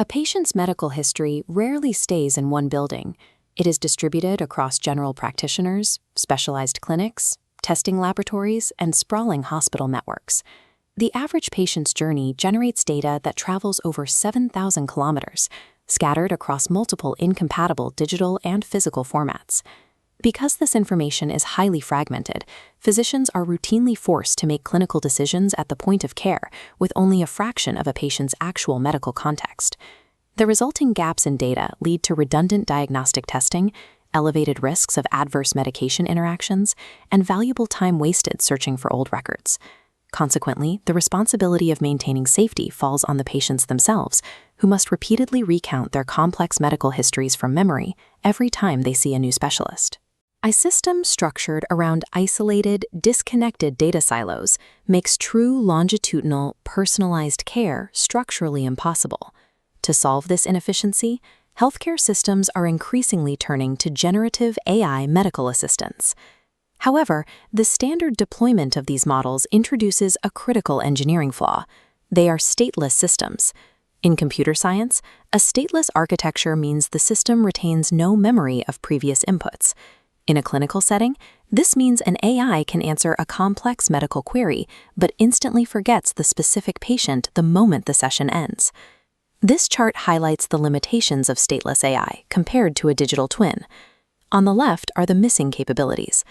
A patient's medical history rarely stays in one building. It is distributed across general practitioners, specialized clinics, testing laboratories, and sprawling hospital networks. The average patient's journey generates data that travels over 7,000 kilometers, scattered across multiple incompatible digital and physical formats. Because this information is highly fragmented, physicians are routinely forced to make clinical decisions at the point of care with only a fraction of a patient's actual medical context. The resulting gaps in data lead to redundant diagnostic testing, elevated risks of adverse medication interactions, and valuable time wasted searching for old records. Consequently, the responsibility of maintaining safety falls on the patients themselves, who must repeatedly recount their complex medical histories from memory every time they see a new specialist. A system structured around isolated, disconnected data silos makes true longitudinal, personalized care structurally impossible. To solve this inefficiency, healthcare systems are increasingly turning to generative AI medical assistants. However, the standard deployment of these models introduces a critical engineering flaw. They are stateless systems. In computer science, a stateless architecture means the system retains no memory of previous inputs. In a clinical setting, this means an AI can answer a complex medical query, but instantly forgets the specific patient the moment the session ends. This chart highlights the limitations of stateless AI compared to a digital twin. On the left are the missing capabilities.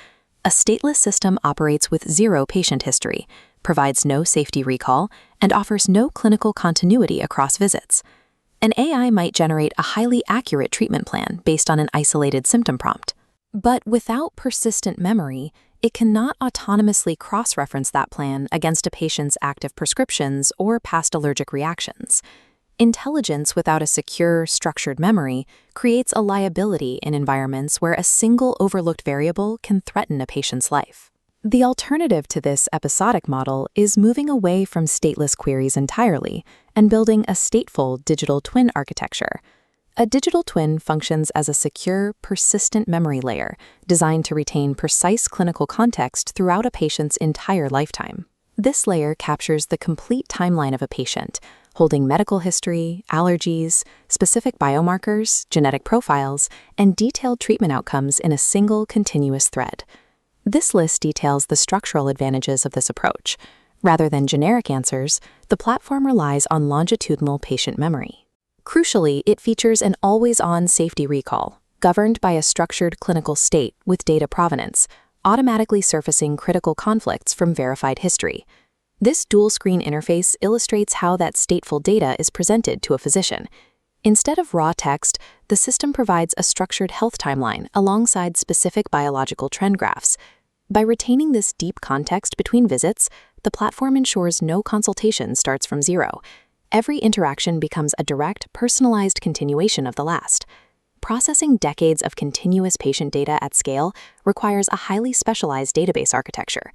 A stateless system operates with zero patient history, provides no safety recall, and offers no clinical continuity across visits. An AI might generate a highly accurate treatment plan based on an isolated symptom prompt. But without persistent memory, it cannot autonomously cross-reference that plan against a patient's active prescriptions or past allergic reactions. Intelligence without a secure, structured memory creates a liability in environments where a single overlooked variable can threaten a patient's life. The alternative to this episodic model is moving away from stateless queries entirely and building a stateful digital twin architecture. A digital twin functions as a secure, persistent memory layer designed to retain precise clinical context throughout a patient's entire lifetime. This layer captures the complete timeline of a patient, holding medical history, allergies, specific biomarkers, genetic profiles, and detailed treatment outcomes in a single continuous thread. This list details the structural advantages of this approach. Rather than generic answers, the platform relies on longitudinal patient memory. Crucially, it features an always-on safety recall, governed by a structured clinical state with data provenance, automatically surfacing critical conflicts from verified history. This dual-screen interface illustrates how that stateful data is presented to a physician. Instead of raw text, the system provides a structured health timeline alongside specific biological trend graphs. By retaining this deep context between visits, the platform ensures no consultation starts from zero. Every interaction becomes a direct, personalized continuation of the last. Processing decades of continuous patient data at scale requires a highly specialized database architecture.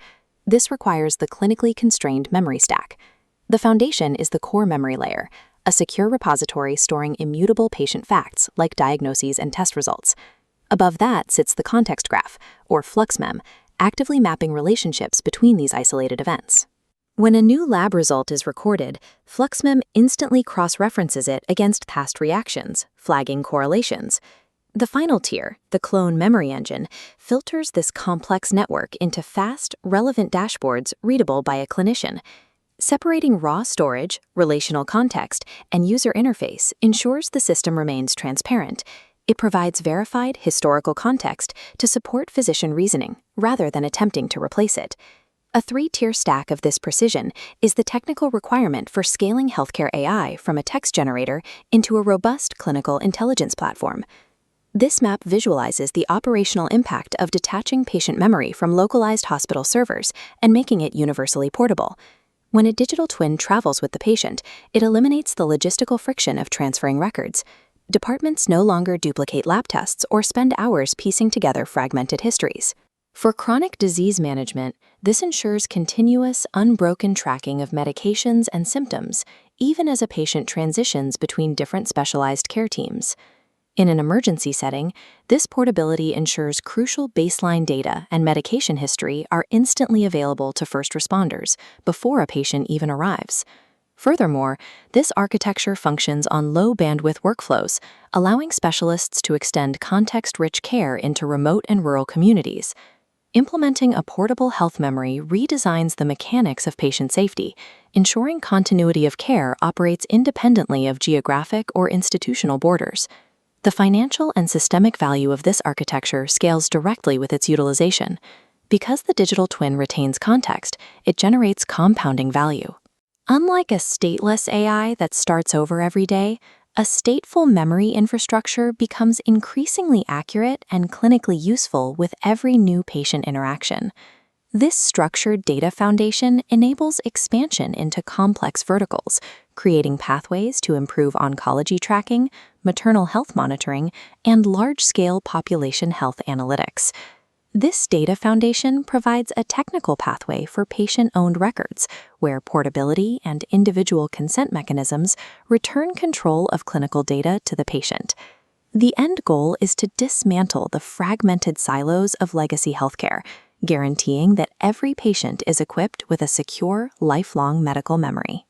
This requires the clinically constrained memory stack. The foundation is the core memory layer, a secure repository storing immutable patient facts like diagnoses and test results. Above that sits the context graph, or FluxMem, actively mapping relationships between these isolated events. When a new lab result is recorded, FluxMem instantly cross-references it against past reactions, flagging correlations. The final tier, the clone memory engine, filters this complex network into fast, relevant dashboards readable by a clinician. Separating raw storage, relational context, and user interface ensures the system remains transparent. It provides verified historical context to support physician reasoning, rather than attempting to replace it. A three-tier stack of this precision is the technical requirement for scaling healthcare AI from a text generator into a robust clinical intelligence platform. This map visualizes the operational impact of detaching patient memory from localized hospital servers and making it universally portable. When a digital twin travels with the patient, it eliminates the logistical friction of transferring records. Departments no longer duplicate lab tests or spend hours piecing together fragmented histories. For chronic disease management, this ensures continuous, unbroken tracking of medications and symptoms, even as a patient transitions between different specialized care teams. In an emergency setting, this portability ensures crucial baseline data and medication history are instantly available to first responders before a patient even arrives. Furthermore, this architecture functions on low-bandwidth workflows, allowing specialists to extend context-rich care into remote and rural communities. Implementing a portable health memory redesigns the mechanics of patient safety, ensuring continuity of care operates independently of geographic or institutional borders. The financial and systemic value of this architecture scales directly with its utilization. Because the digital twin retains context, it generates compounding value. Unlike a stateless AI that starts over every day, a stateful memory infrastructure becomes increasingly accurate and clinically useful with every new patient interaction. This structured data foundation enables expansion into complex verticals, creating pathways to improve oncology tracking, maternal health monitoring, and large-scale population health analytics. This data foundation provides a technical pathway for patient-owned records, where portability and individual consent mechanisms return control of clinical data to the patient. The end goal is to dismantle the fragmented silos of legacy healthcare, guaranteeing that every patient is equipped with a secure, lifelong medical memory.